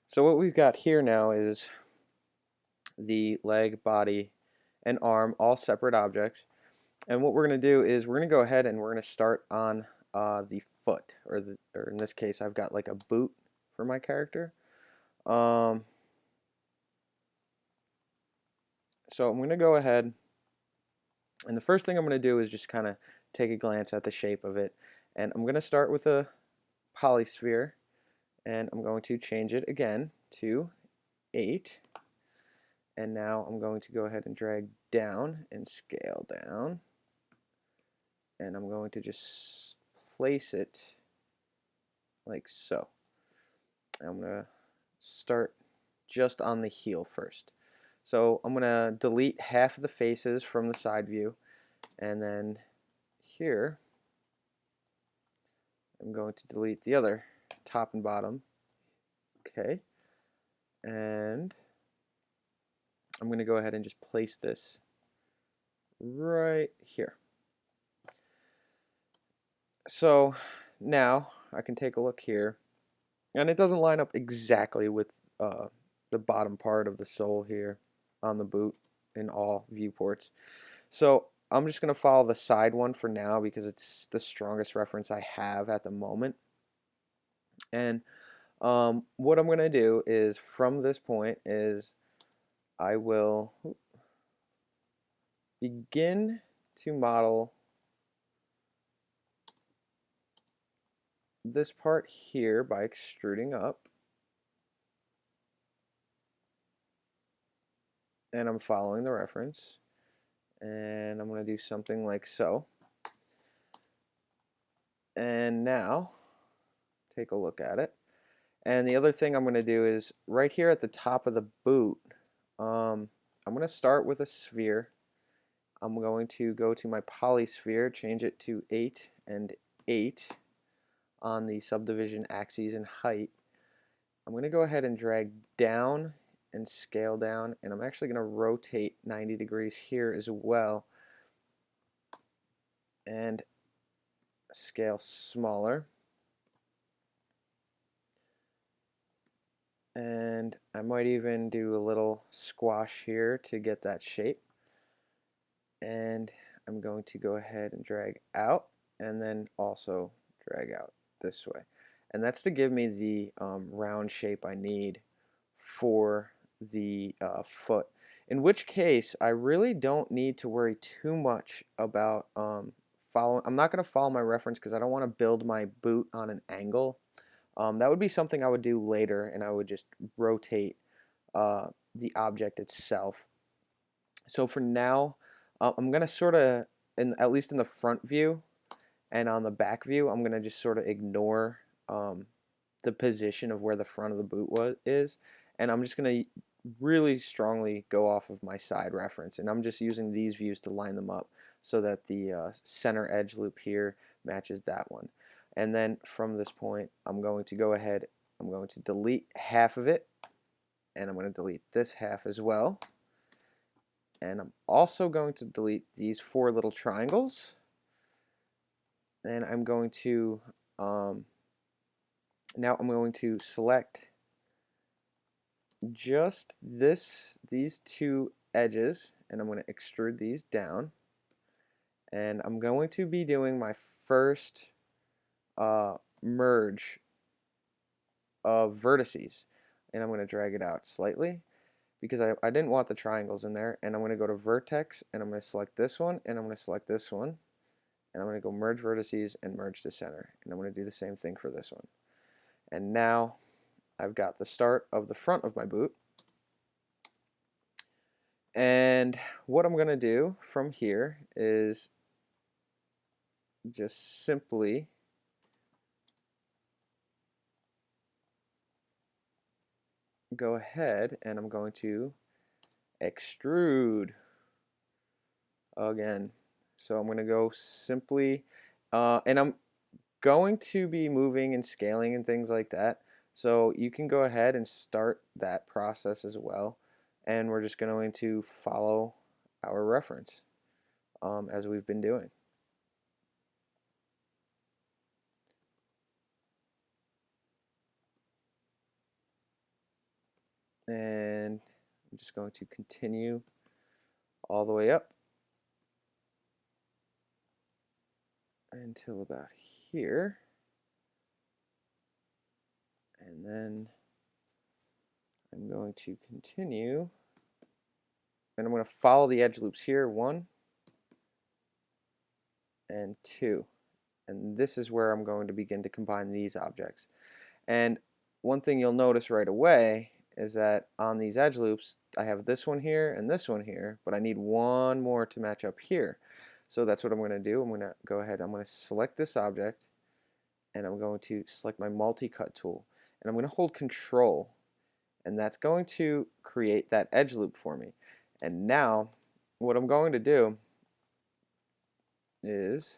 So what we've got here now is the leg, body, and arm, all separate objects. And what we're going to do is we're going to go ahead and we're going to start on the foot, or in this case, I've got like a boot for my character. So I'm going to go ahead, and the first thing I'm going to do is just kind of take a glance at the shape of it. And I'm going to start with a polysphere, and I'm going to change it again to 8. And now I'm going to go ahead and drag down and scale down. And I'm going to just place it like so. I'm going to start just on the heel first. So I'm going to delete half of the faces from the side view, and then here I'm going to delete the other top and bottom. Okay, and I'm going to go ahead and just place this right here. So now I can take a look here, and it doesn't line up exactly with the bottom part of the sole here on the boot in all viewports. So I'm just going to follow the side one for now because it's the strongest reference I have at the moment. And what I'm going to do is from this point is I will begin to model this part here by extruding up. And I'm following the reference. And I'm going to do something like so. And now, take a look at it. And the other thing I'm going to do is right here at the top of the boot, I'm going to start with a sphere. I'm going to go to my polysphere, change it to 8 and 8 on the subdivision axes and height. I'm going to go ahead and drag down and scale down, and I'm actually going to rotate 90 degrees here as well and scale smaller. And I might even do a little squash here to get that shape. And I'm going to go ahead and drag out and then also drag out this way. And that's to give me the round shape I need for the foot. In which case, I really don't need to worry too much about following. I'm not going to follow my reference because I don't want to build my boot on an angle. That would be something I would do later, and I would just rotate the object itself. So for now, I'm going to sort of, at least in the front view and on the back view, I'm going to just sort of ignore the position of where the front of the boot is, and I'm just going to really strongly go off of my side reference, and I'm just using these views to line them up so that the center edge loop here matches that one. And then from this point, I'm going to go ahead, I'm going to delete half of it, and I'm going to delete this half as well. And I'm also going to delete these 4 little triangles. And I'm going to, now I'm going to select just these 2 edges, and I'm going to extrude these down. And I'm going to be doing my first merge of vertices, and I'm going to drag it out slightly because I didn't want the triangles in there. And I'm going to go to vertex, and I'm going to select this one, and I'm going to select this one, and I'm going to go merge vertices and merge to center, and I'm going to do the same thing for this one. And now I've got the start of the front of my boot, and what I'm going to do from here is just simply go ahead and I'm going to extrude again. So I'm going to go simply, and I'm going to be moving and scaling and things like that. So you can go ahead and start that process as well. And we're just going to follow our reference as we've been doing. And I'm just going to continue all the way up until about here. And then I'm going to continue, and I'm going to follow the edge loops here, 1 and 2. And this is where I'm going to begin to combine these objects. And one thing you'll notice right away is that on these edge loops, I have this one here and this one here, but I need one more to match up here. So that's what I'm going to do. I'm going to go ahead, I'm going to select this object, and I'm going to select my multi-cut tool. And I'm going to hold Control, and that's going to create that edge loop for me. And now, what I'm going to do is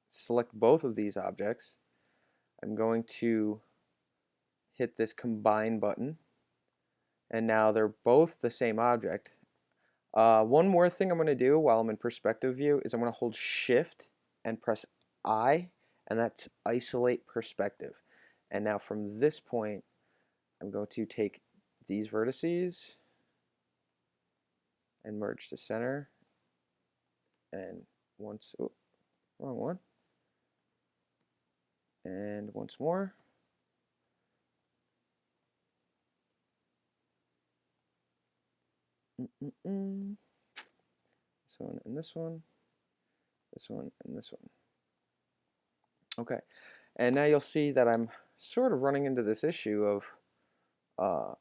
select both of these objects. I'm going to hit this combine button, and now they're both the same object. One more thing I'm going to do while I'm in perspective view is I'm going to hold Shift and press I, and that's isolate perspective. And now from this point, I'm going to take these vertices and merge to center, and once, oh, wrong one, and once more. This one and this one, this one and this one. Okay, and now you'll see that I'm sort of running into this issue of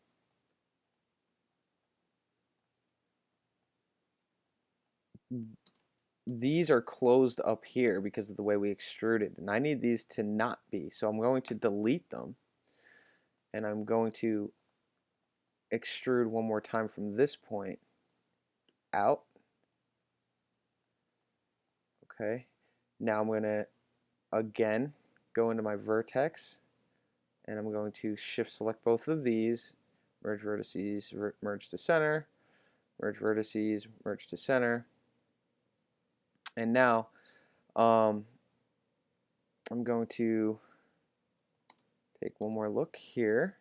these are closed up here because of the way we extruded, and I need these to not be. So I'm going to delete them, and I'm going to extrude one more time from this point out. Okay, now I'm going to again go into my vertex, and I'm going to shift select both of these, merge vertices, merge to center, merge vertices, merge to center. And now I'm going to take one more look here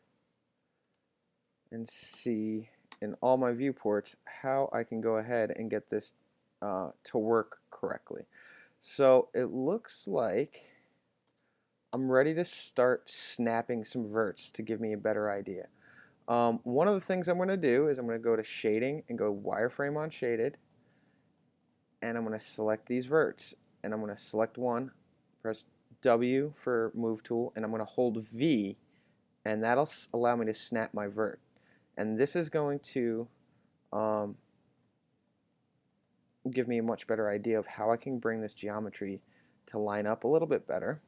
and see in all my viewports how I can go ahead and get this to work correctly. So it looks like I'm ready to start snapping some verts to give me a better idea. One of the things I'm going to do is I'm going to go to shading and go wireframe on shaded, and I'm going to select these verts, and I'm going to select one, press W for move tool, and I'm going to hold V, and that'll allow me to snap my vert. And this is going to give me a much better idea of how I can bring this geometry to line up a little bit better.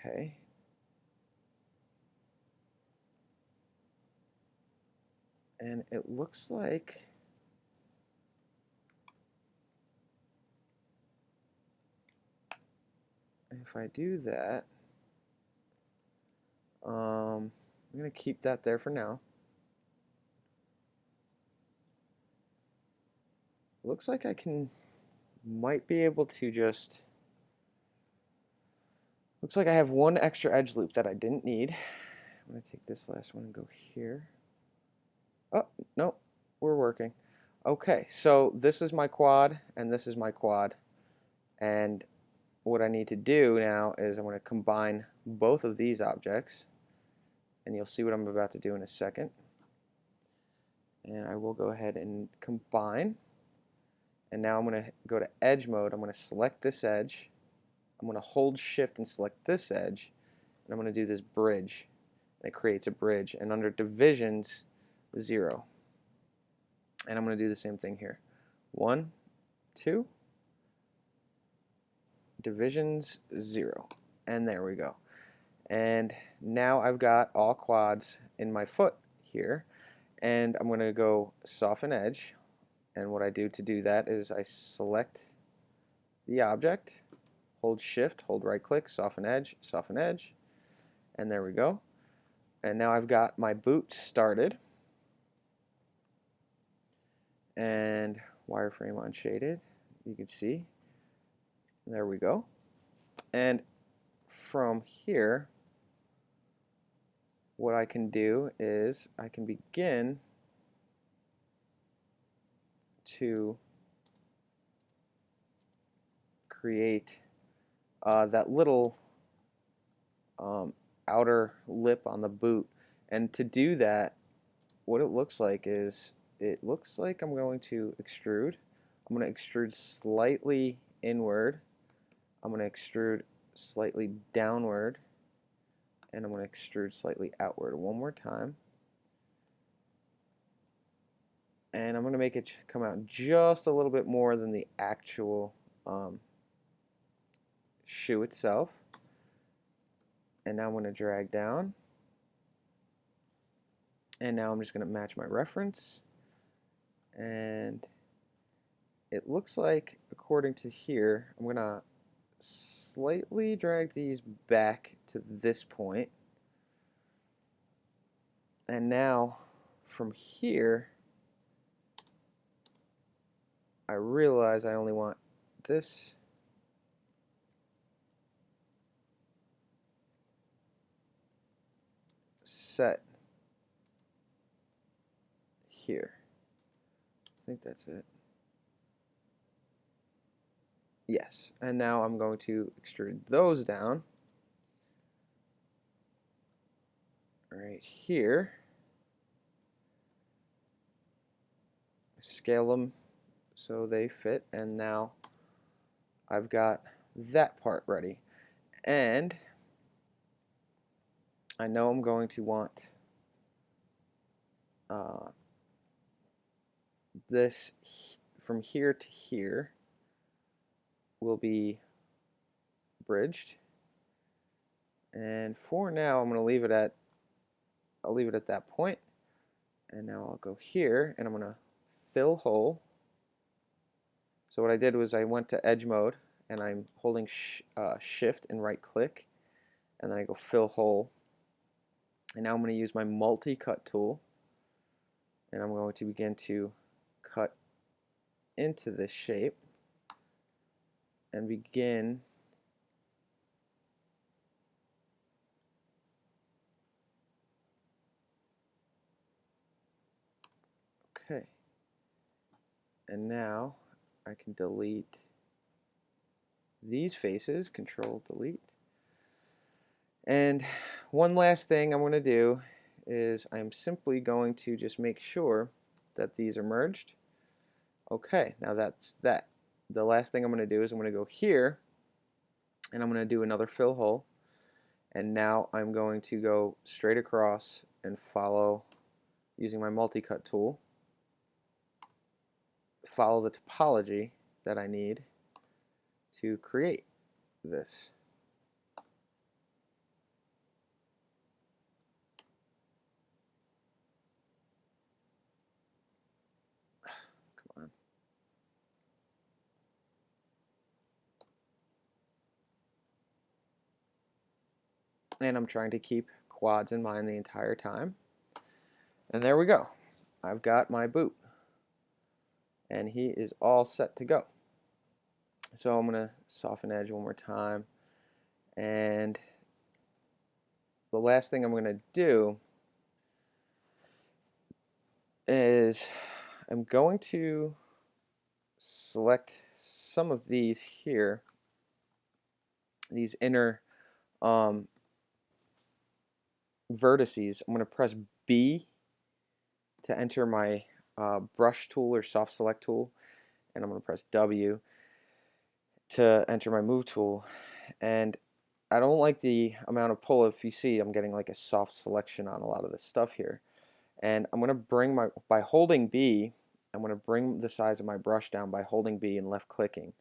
Okay. And it looks like if I do that, I'm going to keep that there for now. Looks like I might be able to just, looks like I have one extra edge loop that I didn't need. I'm going to take this last one and go here. Oh, no, we're working. Okay, so this is my quad and this is my quad, and what I need to do now is I'm going to combine both of these objects, and you'll see what I'm about to do in a second. And I will go ahead and combine, and now I'm going to go to edge mode. I'm going to select this edge, I'm going to hold shift and select this edge, and I'm going to do this bridge, and it creates a bridge, and under divisions 0, and I'm going to do the same thing here, 1, 2, divisions 0, and there we go. And now I've got all quads in my foot here, and I'm going to go soften edge, and what I do to do that is I select the object, hold shift, hold right click, soften edge, and there we go. And now I've got my boot started, and wireframe unshaded, you can see, there we go. And from here what I can do is I can begin to create that little outer lip on the boot. And to do that, what it looks like is, it looks like I'm going to extrude. I'm going to extrude slightly inward. I'm going to extrude slightly downward. And I'm going to extrude slightly outward one more time. And I'm going to make it come out just a little bit more than the actual shoe itself. And now I'm going to drag down. And now I'm just going to match my reference. And it looks like, according to here, I'm going to slightly drag these back to this point. And now from here, I realize I only want this set here. I think that's it. Yes, and now I'm going to extrude those down right here. Scale them so they fit, and now I've got that part ready. And I know I'm going to want this from here to here will be bridged. And for now, I'm going to leave it at, I'll leave it at that point. And now I'll go here and I'm going to fill hole. So what I did was I went to edge mode and I'm holding shift and right click, and then I go fill hole. And now I'm going to use my multi-cut tool, and I'm going to begin to cut into this shape and begin okay. And now I can delete these faces, control delete. And one last thing I'm going to do is I'm simply going to just make sure that these are merged. Okay, now that's that. The last thing I'm going to do is I'm going to go here and I'm going to do another fill hole, and now I'm going to go straight across and follow, using my multi-cut tool, follow the topology that I need to create this. Come on. And I'm trying to keep quads in mind the entire time. And there we go. I've got my boot. And he is all set to go. So I'm going to soften edge one more time. And the last thing I'm going to do is I'm going to select some of these here, these inner vertices. I'm going to press B to enter my brush tool or soft select tool, and I'm going to press W to enter my move tool. And I don't like the amount of pull. If you see, I'm getting like a soft selection on a lot of this stuff here. And I'm going to bring by holding B, I'm going to bring the size of my brush down by holding B and left clicking.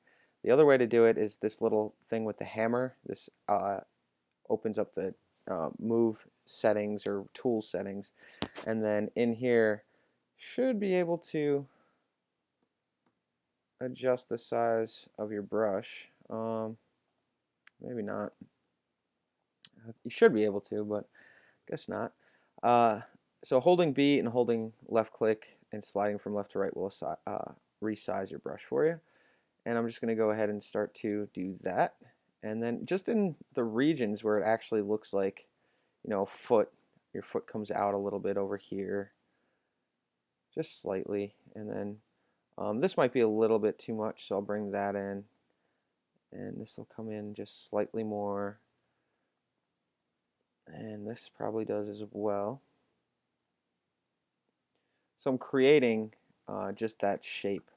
The other way to do it is this little thing with the hammer. This opens up the move settings or tool settings, and then in here should be able to adjust the size of your brush. Maybe not. You should be able to, but I guess not. So holding B and holding left click and sliding from left to right will resize your brush for you. And I'm just going to go ahead and start to do that. And then just in the regions where it actually looks like, you know, a foot your foot comes out a little bit over here, just slightly, and then this might be a little bit too much, so I'll bring that in, and this will come in just slightly more, and this probably does as well. So I'm creating just that shape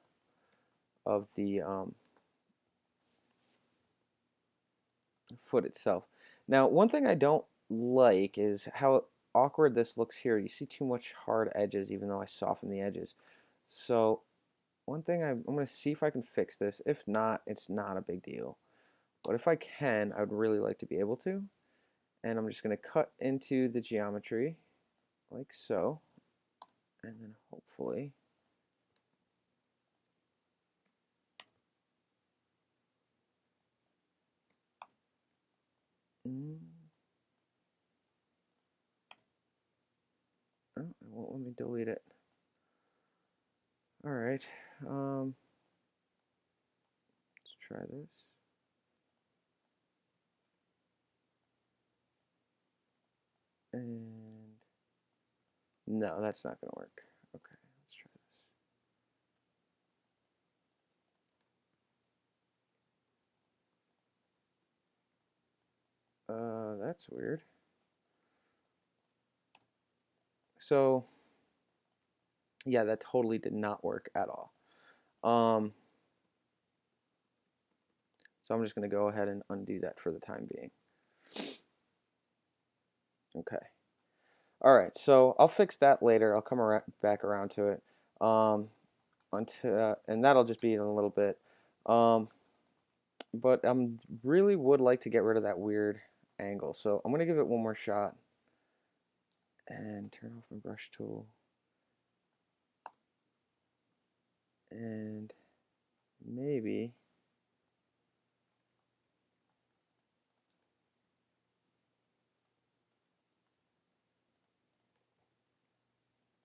of the foot itself. Now, one thing I don't like is how awkward this looks here. You see too much hard edges, even though I soften the edges. So one thing I'm going to see if I can fix this. If not, it's not a big deal. But if I can, I would really like to be able to. And I'm just going to cut into the geometry like so. And then hopefully oh, it won't let me delete it. All right, let's try this. And no, that's not going to work. Okay, let's try this. That's weird. So yeah, that totally did not work at all. So I'm just going to go ahead and undo that for the time being. Okay. All right, so I'll fix that later. I'll come back around to it. And that'll just be in a little bit. But I really would like to get rid of that weird angle. So I'm going to give it one more shot. And turn off my brush tool. And maybe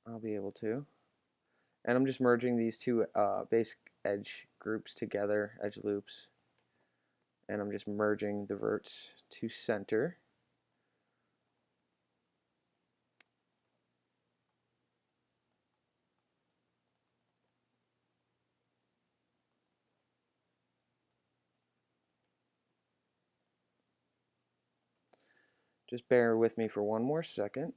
I'll be able to. And I'm just merging these two basic edge groups together, edge loops. And I'm just merging the verts to center. Just bear with me for one more second.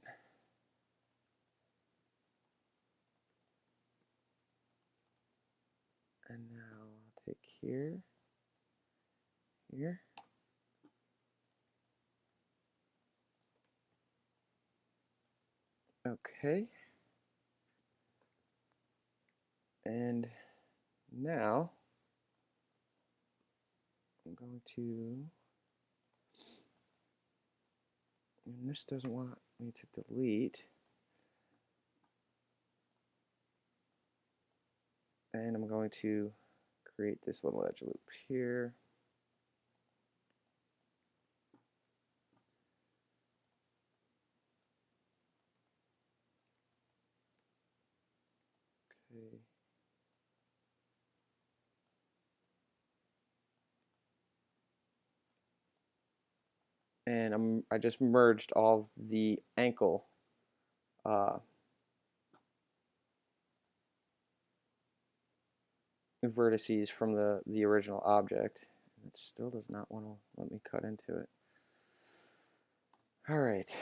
And now I'll take here. Okay. And now I'm going to, and this doesn't want me to delete. And I'm going to create this little edge loop here. Okay. And I just merged all the ankle vertices from the original object. It still does not want to let me cut into it. All right.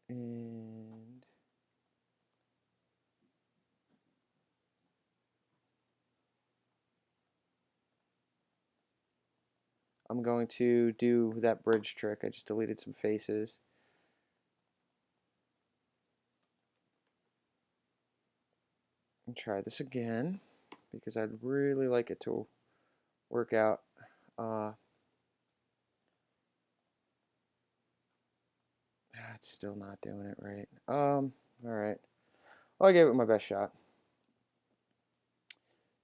And I'm going to do that bridge trick. I just deleted some faces. And try this again because I'd really like it to work out. It's still not doing it right. All right. Well, I gave it my best shot.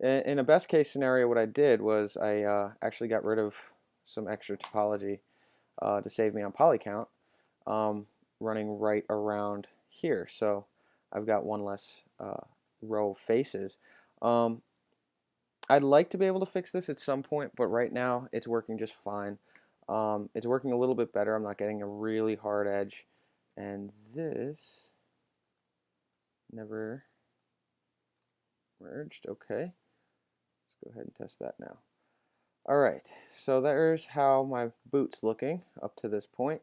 In a best case scenario, what I did was I actually got rid of some extra topology to save me on poly count. running right around here. So I've got one less row of faces. I'd like to be able to fix this at some point, but right now it's working just fine. It's working a little bit better. I'm not getting a really hard edge. And this never merged. Okay. Let's go ahead and test that now. Alright, so there's how my boot's looking up to this point.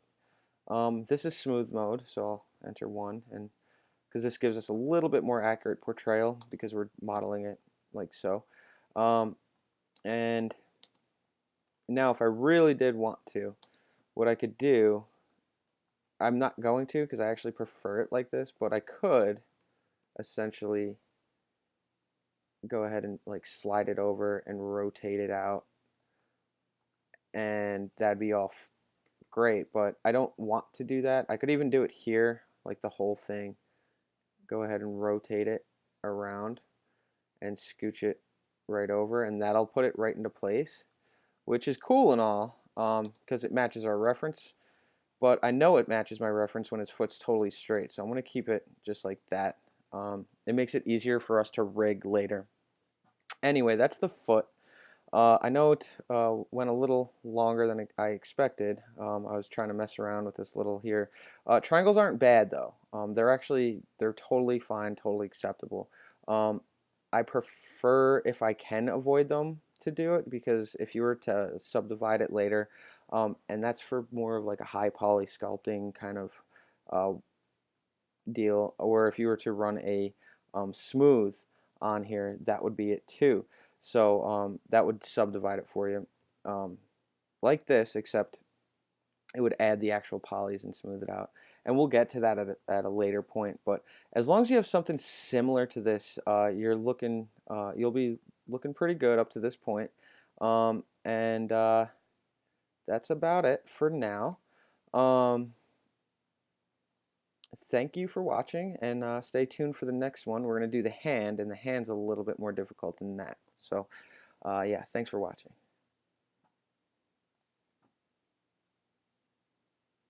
This is smooth mode, so I'll enter 1, and because this gives us a little bit more accurate portrayal because we're modeling it like so. And now if I really did want to, what I could do, I'm not going to because I actually prefer it like this, but I could essentially go ahead and like slide it over and rotate it out, and that'd be all great, but I don't want to do that. I could even do it here, like the whole thing. Go ahead and rotate it around and scooch it right over, and that'll put it right into place, which is cool and all because it matches our reference, but I know it matches my reference when his foot's totally straight, so I'm going to keep it just like that. It makes it easier for us to rig later. Anyway, that's the foot. I know it went a little longer than I expected. I was trying to mess around with this little here. Triangles aren't bad though. They're totally fine, totally acceptable. I prefer, if I can avoid them, to do it, because if you were to subdivide it later, and that's for more of like a high poly sculpting kind of deal, or if you were to run a smooth on here, that would be it too. So that would subdivide it for you like this, except it would add the actual polys and smooth it out. And we'll get to that at a later point. But as long as you have something similar to this, you'll be looking pretty good up to this point. And that's about it for now. Thank you for watching, and stay tuned for the next one. We're going to do the hand, and the hand's a little bit more difficult than that. So yeah, thanks for watching.